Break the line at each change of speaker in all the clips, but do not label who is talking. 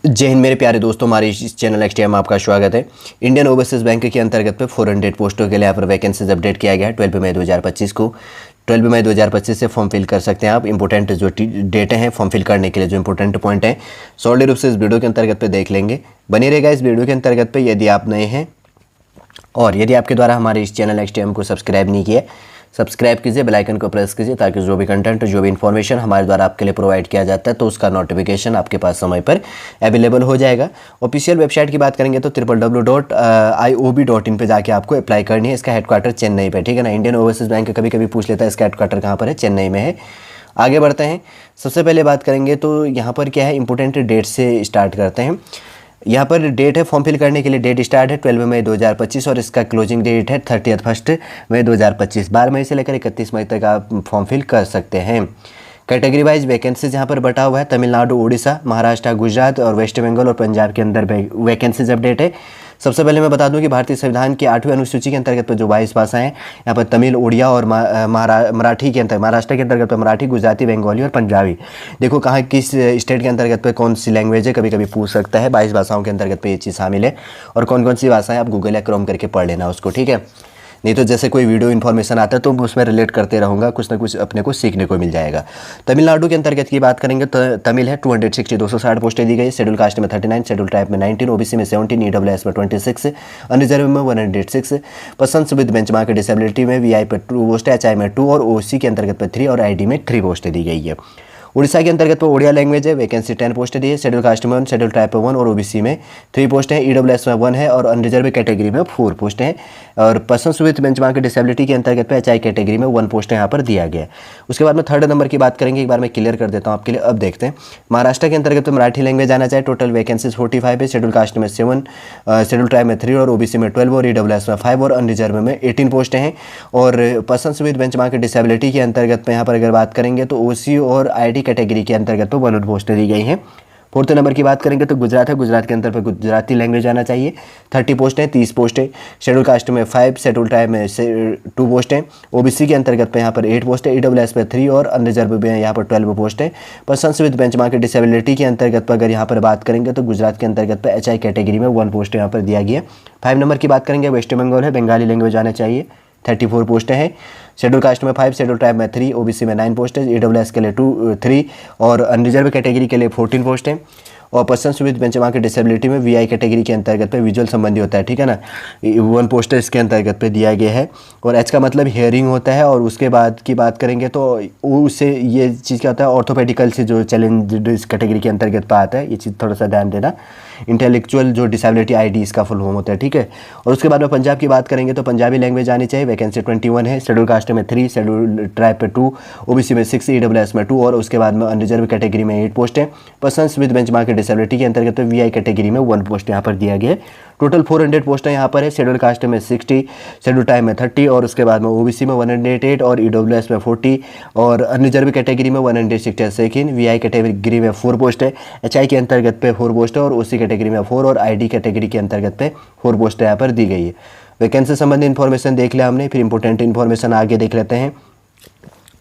जय हिंद मेरे प्यारे दोस्तों, हमारे इस चैनल एक्सटीएम में आपका स्वागत है। इंडियन ओवरसीज बैंक के अंतर्गत पे 400 पोस्टों के लिए यहाँ पर वैकेंसीज अपडेट किया गया है 12 मई 2025 को। 12 मई 2025 से फॉर्म फिल कर सकते हैं आप। इंपॉर्टेंट जो डेटे हैं फॉर्म फिल करने के लिए, जो इंपॉर्टेंट पॉइंट हैं सॉलिड रूप से इस वीडियो के अंतर्गत पे देख लेंगे। बने रहेगा इस वीडियो के अंतर्गत पे यदि आप नए हैं और यदि आपके द्वारा हमारे इस चैनल एक्सटीएम को सब्सक्राइब नहीं किया, सब्सक्राइब कीजिए, बेल आइकन को प्रेस कीजिए ताकि जो भी कंटेंट, जो भी इन्फॉर्मेशन हमारे द्वारा आपके लिए प्रोवाइड किया जाता है तो उसका नोटिफिकेशन आपके पास समय पर अवेलेबल हो जाएगा। ऑफिशियल वेबसाइट की बात करेंगे तो www.iob.in पे जाके आपको अप्लाई करनी है। इसका हेडक्वार्टर चेन्नई पे, ठीक है ना। इंडियन ओवरसीज बैंक कभी कभी पूछ लेता है इसका हेडक्वार्टर कहाँ पर है, चेन्नई में है। आगे बढ़ते हैं। सबसे पहले बात करेंगे तो यहाँ पर क्या है, इंपॉर्टेंट डेट से स्टार्ट करते हैं। यहाँ पर डेट है फॉर्म फिल करने के लिए, डेट स्टार्ट है 12 मई 2025 और इसका क्लोजिंग डेट है 1 मई 2025। 12 मई से लेकर 31 मई तक आप फॉर्म फिल कर सकते हैं। कैटेगरी वाइज वैकेंसीज यहाँ पर बटा हुआ है। तमिलनाडु, उड़ीसा, महाराष्ट्र, गुजरात और वेस्ट बंगाल और पंजाब के अंदर वैकेंसीज अपडेट है। सबसे पहले मैं बता दूं कि भारतीय संविधान की 8वीं अनुसूची के अंतर्गत पर जो 22 भाषाएं हैं, यहाँ पर तमिल, उड़िया और मराठी के अंतर्गत, महाराष्ट्र के अंतर्गत पर मराठी, गुजराती, बंगाली और पंजाबी। देखो कहाँ किस स्टेट के अंतर्गत पे कौन सी लैंग्वेज है, कभी कभी पूछ सकता है। 22 भाषाओं के अंतर्गत पे ये चीज़ शामिल है। और कौन कौन सी भाषाएं, आप गूगल या क्रोम करके पढ़ लेना उसको, ठीक है। नहीं तो जैसे कोई वीडियो इन्फॉर्मेशन आता है तो उसमें रिलेट करते रहूँगा, कुछ ना कुछ अपने को सीखने को मिल जाएगा। तमिलनाडु के अंतर्गत की बात करेंगे तो तमिल है 260 260 पोस्टें दी गई। शेड्यूल कास्ट में 39, शेड्यूल ट्राइब में 19, ओबीसी में 17, ईडब्ल्यूएस में 26, अनरिजर्व में 106, पर्सन्स विद बेंचमार्क डिसेबिलिटी में वीआई पर 2 पोस्ट है, एचआई में 2 और ओसी के अंतर्गत पर 3 और आईडी में 3 पोस्टें दी गई है। उड़ीसा के अंतर्गत पर ओडिया लैंग्वेज है, वैकेंसी 10 पोस्ट दी है। शेड्यूल कास्ट में 1, शेड्यूल ट्राइब पर 1 और ओबीसी में 3 पोस्ट हैं। ईडब्ल्यूएस में 1 है और अनरिजर्व कैटेगरी में 4 पोस्ट हैं। और पर्सन्स विद बेंचमार्क डिसेबिलिटी के अंतर्गत पे एचआई कैटेगरी में 1 पोस्ट यहाँ पर दिया गया है। उसके बाद में थर्ड नंबर की बात करेंगे, एक बार मैं क्लियर कर देता हूँ आपके लिए। अब देखते हैं महाराष्ट्र के अंतर्गत मराठी लैंग्वेज आना चाहिए। टोटल वैकेंसीज 45 है। शेड्यूल कास्ट में 7, शेड्यूल ट्राइब में 3 और ओबीसी में 12 और ईडब्ल्यूएस में 5 और अनरिजर्व में 18 पोस्ट हैं। और पर्सन्स विद बेंचमार्क डिसेबिलिटी के अंतर्गत में यहाँ पर अगर बात करेंगे तो ओसी और आईडी कैटेगरी के अंतर्गत तो 1 पोस्टें दी गई हैं। फोर्थ नंबर की बात करेंगे तो गुजरात है। गुजरात के अंदर पर गुजराती लैंग्वेज आना चाहिए। 30 पोस्ट हैं, 30 पोस्ट हैं। शेड्यूल कास्ट में 5, शेड्यूल ट्राइब में 2 पोस्ट हैं। ओबीसी के अंतर्गत पे यहाँ पर 8 पोस्ट है। ईडब्ल्यूएस पे 3 और अनरिजर्व में यहाँ पर 12 पोस्ट है। पर्सन्स विद बेंचमार्क डिसेबिलिटी के अंतर्गत पर अगर यहाँ पर बात करेंगे तो गुजरात के अंतर्गत पर एचआई कैटेगरी में 1 पोस्ट यहाँ पर दिया गया। 5 नंबर की बात करेंगे, वेस्ट बंगाल है। बंगाली लैंग्वेज आना चाहिए। 34 पोस्टें हैं। शेड्यूल कास्ट में 5, शेड्यूल ट्राइब में 3, ओबीसी में 9 पोस्ट है। ईडब्ल्यूएस के लिए 3 और अनरिजर्व कैटेगरी के लिए 14 पोस्ट हैं। और पर्सन्स विद बेंचमार्क डिसेबिलिटी में वीआई कैटेगरी के अंतर्गत पे विजुअल संबंधी होता है, ठीक है ना। 1 पोस्ट इसके अंतर्गत पे दिया गया है। और एच का मतलब हियरिंग होता है। और उसके बाद की बात करेंगे तो उससे ये चीज़ क्या होता है, ऑर्थोपेडिकल से जो चैलेंज इस कैटेगरी के अंतर्गत पे आता है, ये चीज़ थोड़ा सा ध्यान देना। इंटेलेक्चुअल जो डिसेबिलिटी आईडी इसका फुल फॉर्म होता है, ठीक है। और उसके बाद में पंजाब की बात करेंगे तो पंजाबी लैंग्वेज आनी चाहिए। वैकेंसी 21 है। शेड्यूल कास्ट में 3, शेड्यूल ट्राइब पे 2, ओबीसी में 6, ईडब्ल्यूएस में 2 और उसके बाद में अनरिजर्व कैटेगरी में 8 पोस्ट है। पर्सन्स विद बेंचमार्क डिसेबिलिटी के अंतर्गत वीआई कैटेगरी में 1 पोस्ट यहाँ पर दिया गया है। टोटल 400 पोस्ट यहाँ पर है। शेड्यूल कास्ट में 60, शेड्यूल ट्राइब में 30 और उसके बाद में ओबीसी में 108 और ईडब्ल्यूएस में 40 और अनरिजर्व कैटेगरी में 162। वीआई कैटेगरी में 4 पोस्ट है। एचआई के अंतर्गत पे 4 पोस्ट है और ओसी कैटेगरी में 4 और आईडी कैटेगरी के अंतर्गत पे 4 पोस्ट यहाँ पर दी गई है। वैकेंसी संबंधी इन्फॉर्मेशन देख लिया हमने। फिर इंपॉर्टेंट इन्फॉर्मेशन आगे देख लेते हैं।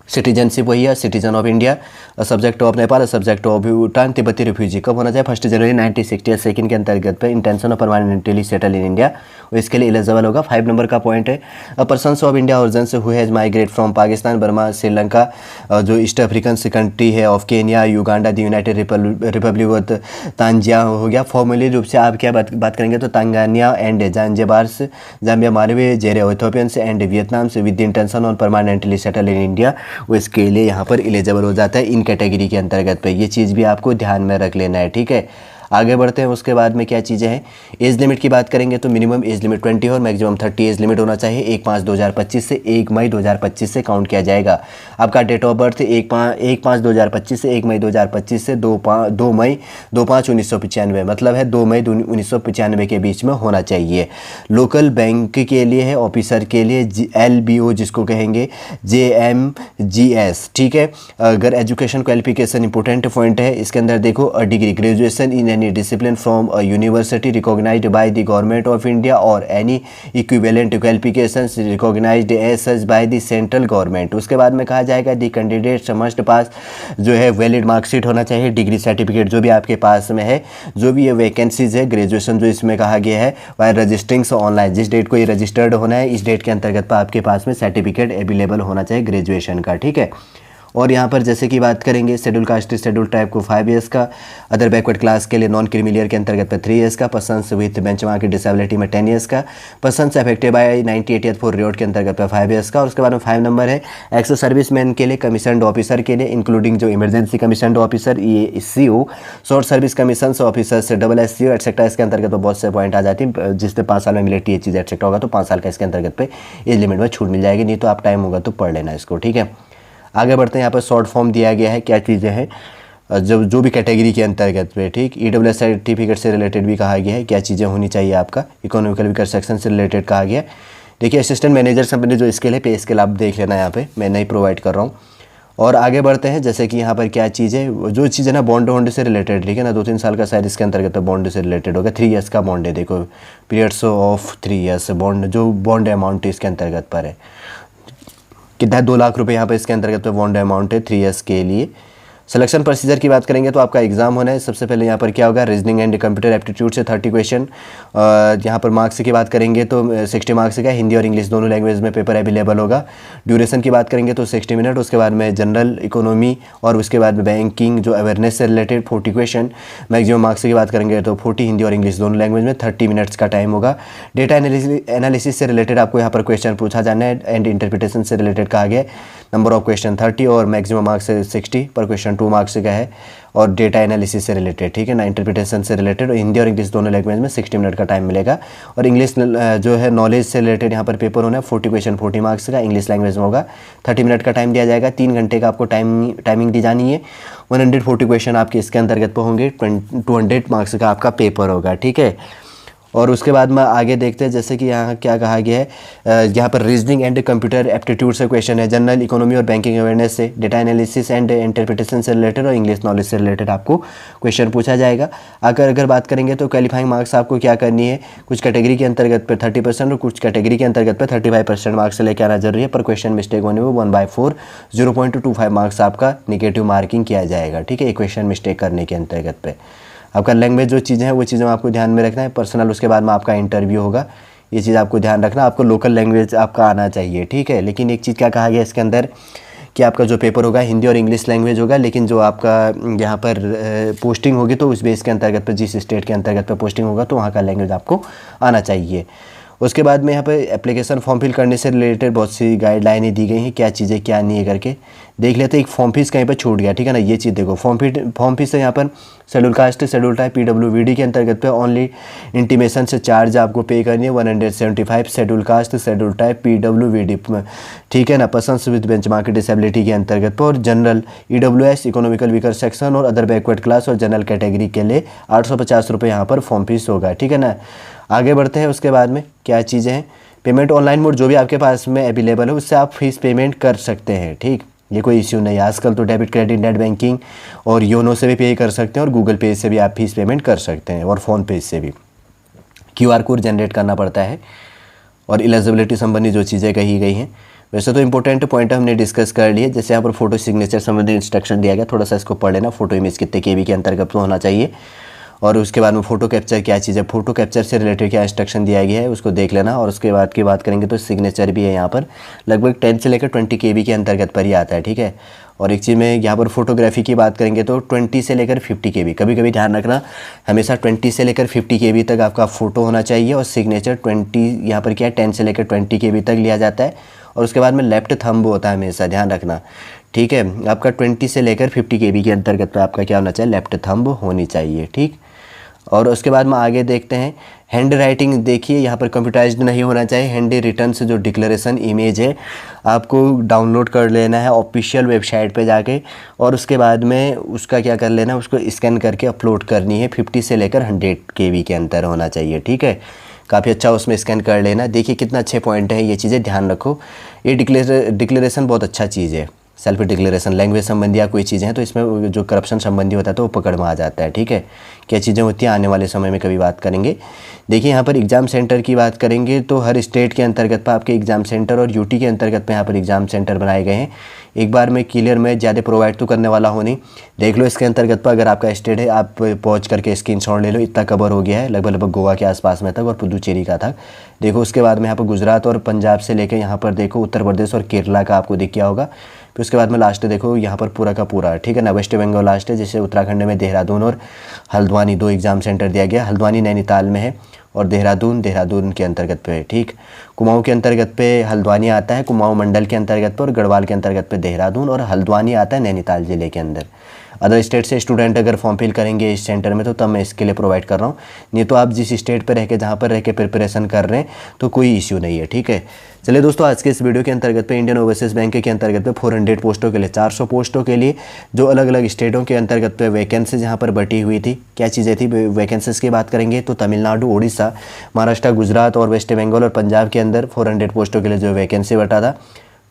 सिटीजनशिप वही है, citizen of India, subject of Nepal, subject of Bhutan, तिब्बती रिफ्यूजी। कब होना चाहिए? 1 जनवरी 1962 के अंतर्गत पे intention of permanently settle in India, इसके लिए एलिजिबल होगा। 5 नंबर का पॉइंट है, persons of India origin who has migrate from Pakistan, Burma, Sri Lanka, जो ईस्ट अफ्रीकन कंट्री है of Kenya, Uganda, the United Republic of Tanzania हो गया। फॉर्मली रूप से आप क्या बात करेंगे तो तांगानिया एंड जांजिबार्स, जाम्बिया, मालवे, जेरे, इथोपियंस एंड वियतनाम से with intention on permanently settle in India, वो इसके लिए यहाँ पर एलिजिबल हो जाता है इन कैटेगरी के अंतर्गत पे। ये चीज़ भी आपको ध्यान में रख लेना है, ठीक है। आगे बढ़ते हैं। उसके बाद में क्या चीज़ें हैं, एज लिमिट की बात करेंगे तो मिनिमम एज लिमिट 20 और मैक्सिमम 30 एज लिमिट होना चाहिए। 1/5/2025 से 1 मई 2025 से काउंट किया जाएगा। आपका डेट ऑफ बर्थ 1/5/2025 से 1 मई 2025 से 2 मई 2/5/1995, मतलब है 2 मई 1995 के बीच में होना चाहिए। लोकल बैंक के लिए है, ऑफिसर के लिए LBO जिसको कहेंगे JMGS, ठीक है। अगर एजुकेशन क्वालिफिकेशन इंपॉर्टेंट पॉइंट है इसके अंदर देखो, degree, graduation in any any discipline from a university recognised by the government of India or any equivalent qualifications recognised as such by the central government. उसके बाद में कहा जाएगा द कैंडिडेट्स मस्ट पास जो है वैलिड मार्कशीट होना चाहिए, degree certificate जो भी आपके पास में है, जो भी ये वैकेंसीज है, ग्रेजुएशन जो इसमें कहा गया है, वाई रजिस्टरिंग ऑनलाइन, जिस डेट को ये रजिस्टर्ड होना है इस डेट के अंतर्गत पर आपके पास में सर्टिफिकेट अवेलेबल होना चाहिए ग्रेजुएशन का, ठीक है। और यहाँ पर जैसे कि बात करेंगे शेड्यूल कास्ट शेड्यूल ट्राइब को 5 ईयर्स का, अदर बैकवर्ड क्लास के लिए नॉन क्रीमिलियर के अंतर्गत पर 3 ईयर्स का, पर्सन्स विथ बेंचमार्क की डिसेबिलिटी में 10 ईयर्स का, पर्सन्स अफेक्टेड बाय 9884 रियोट के अंतर्गत पर 5 ईयर्स का। और उसके बाद में 5 नंबर है एक्स सर्विसमैन के लिए, कमीशनड ऑफिसर के लिए इंक्लूडिंग जो इमरजेंसी कमीशनड ऑफिसर, ये CO, short service commission officer से SSCO एक्सेट्रा, इसके अंतर्गत तो बहुत से पॉइंट आ जाती है, जिससे 5 साल में मिलिट्री ये चीज़ एक्सेट्रा होगा तो 5 साल का इसके अंतर्गत पे एज लिमिट में छूट मिल जाएगी, नहीं तो आप टाइम होगा तो पढ़ लेना इसको, ठीक है। आगे बढ़ते हैं, यहाँ पर शॉर्ट फॉर्म दिया गया है, क्या चीज़ें हैं जो भी कैटेगरी के अंतर्गत पे, ठीक। EWS सर्टिफिकेट से रिलेटेड भी कहा गया है, क्या चीज़ें होनी चाहिए आपका, इकोनॉमिकल वीकर सेक्शन से रिलेटेड कहा गया है। देखिए असिस्टेंट मैनेजर संबंधी जो स्केल है, पे स्केल आप देख लेना, यहाँ पे मैं नहीं प्रोवाइड कर रहा हूँ। और आगे बढ़ते हैं, जैसे कि यहाँ पर क्या चीज़ है, जो चीज़ है ना बॉन्ड से रिलेटेड, ठीक है ना, 2-3 साल का शायद इसके अंतर्गत बॉन्ड से रिलेटेड होगा। 3 ईयर्स का बॉन्ड है, देखो पीरियड्स ऑफ 3 ईयर्स बॉन्ड, जो बॉन्ड अमाउंट इसके अंतर्गत पर है कितना है, 2 लाख रुपए यहाँ पर इसके अंतर्गत बॉन्ड अमाउंट है 3 ईयर्स के लिए। सिलेक्शन प्रोसीजर की बात करेंगे तो आपका एग्जाम होना है। सबसे पहले यहाँ पर क्या होगा, रीजनिंग एंड कंप्यूटर एप्टीट्यूड से 30 क्वेश्चन। यहाँ पर मार्क्स की बात करेंगे तो 60 मार्क्स का, हिंदी और इंग्लिश दोनों लैंग्वेज में पेपर अवेलेबल होगा। ड्यूरेशन की बात करेंगे तो 60 मिनट। उसके बाद में जनरल इकोनॉमी और उसके बाद में बैंकिंग जो अवेयरनेस से रिलेटेड 40 क्वेश्चन। मैक्सिमम मार्क्स की बात करेंगे तो 40 हिंदी और इंग्लिश दोनों लैंग्वेज में 30 मिनट्स का टाइम होगा। डेटा एनालिसिस से रिलेटेड आपको यहाँ पर क्वेश्चन पूछा जाना है एंड इंटरप्रिटेशन से रिलेटेड कहा गया है। नंबर ऑफ क्वेश्चन 30 और मैक्सिमम मार्क्स 60 पर क्वेश्चन 2 मार्क्स का है। और डेटा एनालिसिस से रिलेटेड, ठीक है ना, इंटरप्रिटेशन से रिलेटेड और हिंदी और इंग्लिश दोनों लैंग्वेज में 60 मिनट का टाइम मिलेगा। और इंग्लिश जो है नॉलेज से रिलेटेड यहाँ पर पेपर होना है 40 क्वेश्चन 40 मार्क्स का, इंग्लिश लैंग्वेज में होगा। 30 मिनट का टाइम दिया जाएगा, 3 घंटे का आपको टाइमिंग दी जानी है। 140 क्वेश्चन आपके इसके अंतर्गत पर होंगे, 200 मार्क्स का आपका पेपर होगा, ठीक है। और उसके बाद में आगे देखते हैं, जैसे कि यहाँ क्या कहा गया है, यहाँ पर रीजनिंग एंड कंप्यूटर एप्टीट्यूड से क्वेश्चन है, जनरल इकोनॉमी और बैंकिंग अवेयरनेस से, डेटा एनालिसिस एंड इंटरप्रिटेशन से रिलेटेड और इंग्लिश नॉलेज से रिलेटेड आपको क्वेश्चन पूछा जाएगा। अगर बात करेंगे तो क्वालिफाइंग मार्क्स आपको क्या करनी है, कुछ कैटेगरी के अंतर्गत पर 30% और कुछ कैटेगरी के अंतर्गत पर 35% मार्क्स लेकर आना जरूरी है। पर क्वेश्चन मिस्टेक होने में 1/4 0.25 मार्क्स आपका निगेटिव मार्किंग किया जाएगा, ठीक है, एक क्वेश्चन मिस्टेक करने के अंतर्गत पे। आपका लैंग्वेज जो चीज़ें हैं वो चीज़ें आपको ध्यान में रखना है। पर्सनल उसके बाद में आपका इंटरव्यू होगा, ये चीज़ आपको ध्यान रखना, आपको लोकल लैंग्वेज आपका आना चाहिए, ठीक है। लेकिन एक चीज़ क्या कहा गया इसके अंदर कि आपका जो पेपर होगा हिंदी और इंग्लिश लैंग्वेज होगा, लेकिन जो आपका यहाँ पर पोस्टिंग होगी तो उस बेस के अंतर्गत पर, जिस स्टेट के अंतर्गत पर पोस्टिंग होगा तो वहाँ का लैंग्वेज आपको आना चाहिए। उसके बाद में यहाँ पे एप्लीकेशन फॉर्म फिल करने से रिलेटेड बहुत सी गाइडलाइनें दी गई हैं, क्या चीज़ें क्या नहीं है करके देख लेते हैं। एक फॉर्म फीस कहीं पर छूट गया, ठीक है ना, ये चीज़ देखो, फॉर्म फीस है यहाँ पर schedule caste schedule type PWBD के अंतर्गत पे ओनली इंटीमेशन से चार्ज आपको पे करनी है 175 schedule caste schedule type PWBD, ठीक है ना, पर्सन्स विद बेंचमार्क डिसेबिलिटी के अंतर्गत पर। और general EWS economical weaker section और अदर बैकवर्ड क्लास और जनरल कैटेगरी के लिए 850 रुपये यहाँ पर फॉर्म फीस होगा, ठीक है ना। आगे बढ़ते हैं, उसके बाद में क्या चीज़ें हैं, पेमेंट ऑनलाइन मोड जो भी आपके पास में अवेलेबल है उससे आप फीस पेमेंट कर सकते हैं, ठीक, ये कोई इश्यू नहीं है। आजकल तो डेबिट क्रेडिट नेट बैंकिंग और योनो से भी पे कर सकते हैं और गूगल पे से भी आप फीस पेमेंट कर सकते हैं और फ़ोनपे से भी। QR कोड जनरेट करना पड़ता है। और एलिजिबिलिटी संबंधी जो चीज़ें कही गई हैं, वैसे तो इंपॉर्टेंट पॉइंट हमने डिस्कस कर लिए। जैसे यहाँ पर फोटो सिग्नेचर संबंधी इंस्ट्रक्शन दिया गया, थोड़ा सा इसको पढ़ लेना। फोटो इमेज कितने KB के अंतर्गत तो होना चाहिए। और उसके बाद में फ़ोटो कैप्चर क्या चीज़ है, फ़ोटो कैप्चर से रिलेटेड क्या इंस्ट्रक्शन दिया गया है उसको देख लेना। और उसके बाद की बात करेंगे तो सिग्नेचर भी है यहाँ पर, लगभग 10 से लेकर 20 KB के अंतर्गत पर ही आता है, ठीक है। और एक चीज़ में यहाँ पर फोटोग्राफी की बात करेंगे तो 20 से लेकर 50 KB, कभी कभी ध्यान रखना हमेशा 20 से लेकर 50 KB तक आपका फ़ोटो होना चाहिए। और सिग्नेचर 20 यहाँ पर क्या है 10 से लेकर 20 KB तक लिया जाता है। और उसके बाद में लेफ्ट थंब होता है हमेशा, ध्यान रखना, ठीक है। आपका 20 से लेकर 50 KB के अंतर्गत पर आपका क्या होना चाहिए, लेफ्ट थंब होनी चाहिए, ठीक। और उसके बाद में आगे देखते हैं, हैंड राइटिंग देखिए यहाँ पर कंप्यूटराइज्ड नहीं होना चाहिए। हैंड रिटर्न से जो डिक्लेरेशन इमेज है आपको डाउनलोड कर लेना है ऑफिशियल वेबसाइट पे जाके। और उसके बाद में उसका क्या कर लेना है, उसको स्कैन करके अपलोड करनी है। 50 से लेकर 100 KB के अंदर होना चाहिए, ठीक है। काफ़ी अच्छा उसमें स्कैन कर लेना। देखिए कितना अच्छे पॉइंट है, ये चीज़ें ध्यान रखो। ये डिक्लेरेशन बहुत अच्छा चीज़ है, सेल्फ डिक्लेरेशन, लैंग्वेज संबंधी या कोई चीज़ें हैं तो इसमें जो करप्शन संबंधी होता है तो वो पकड़ में आ जाता है। ठीक है, क्या चीज़ें होती हैं आने वाले समय में कभी बात करेंगे। देखिए यहाँ पर एग्ज़ाम सेंटर की बात करेंगे तो हर स्टेट के अंतर्गत पर आपके एग्ज़ाम सेंटर और यूटी के अंतर्गत में यहाँ पर एग्ज़ाम सेंटर बनाए गए हैं। एक बार में क्लियर में ज़्यादा प्रोवाइड तो करने वाला हो नहीं, देख लो इसके अंतर्गत पर अगर आपका स्टेट है आप पहुँच करके स्क्रीनशॉट ले लो, इतना कवर हो गया है लगभग गोवा के आसपास में तक और पुदुचेरी का था। देखो उसके बाद में यहाँ पर गुजरात और पंजाब से लेकर यहाँ पर देखो उत्तर प्रदेश और केरला का आपको दिख गया होगा। फिर उसके बाद में लास्ट देखो यहाँ पर पूरा का पूरा, ठीक है ना, वेस्ट बंगाल लास्ट है, जैसे उत्तराखंड में देहरादून और हल्द्वानी 2 एग्ज़ाम सेंटर दिया गया। हल्द्वानी नैनीताल में है और देहरादून के अंतर्गत पे है। ठीक, कुमाऊं के अंतर्गत पे हल्द्वानी आता है, कुमाऊं मंडल के अंतर्गत पे, और गढ़वाल के अंतर्गत पे देहरादून, और हल्द्वानी आता है नैनीताल ज़िले के अंदर। अदर स्टेट से स्टूडेंट अगर फॉर्म फिल करेंगे इस सेंटर में तो तब मैं इसके लिए प्रोवाइड कर रहा हूँ, नहीं तो आप जिस स्टेट पर रह के जहाँ पर रह के प्रिपरेशन कर रहे हैं तो कोई इश्यू नहीं है। ठीक है, चलिए दोस्तों, आज के इस वीडियो के अंतर्गत पे इंडियन ओवरसीज़ बैंक के अंतर्गत पे 400 पोस्टों के लिए 400 पोस्टों के लिए जो अलग अलग स्टेटों के अंतर्गत पे वैकेंसीज यहाँ पर बटी हुई थी, क्या चीज़ें थी वैकेंसीज की बात करेंगे तो तमिलनाडु, उड़ीसा, महाराष्ट्र, गुजरात और वेस्ट बंगाल और पंजाब के अंदर 400 पोस्टों के लिए जो वैकेंसी बटा था,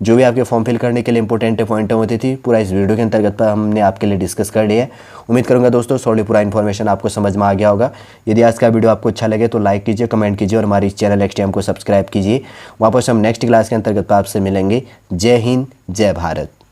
जो भी आपके फॉर्म फिल करने के लिए इंपॉर्टेंट पॉइंट होती थी, पूरा इस वीडियो के अंतर्गत पर हमने आपके लिए डिस्कस कर लिया है। उम्मीद करूंगा दोस्तों सॉरी पूरा इन्फॉर्मेशन आपको समझ में आ गया होगा। यदि आज का वीडियो आपको अच्छा लगे तो लाइक कीजिए, कमेंट कीजिए और हमारी चैनल एक्सटीएम को सब्सक्राइब कीजिए। वापस हम नेक्स्ट क्लास के अंतर्गत आपसे मिलेंगे। जय हिंद, जय भारत।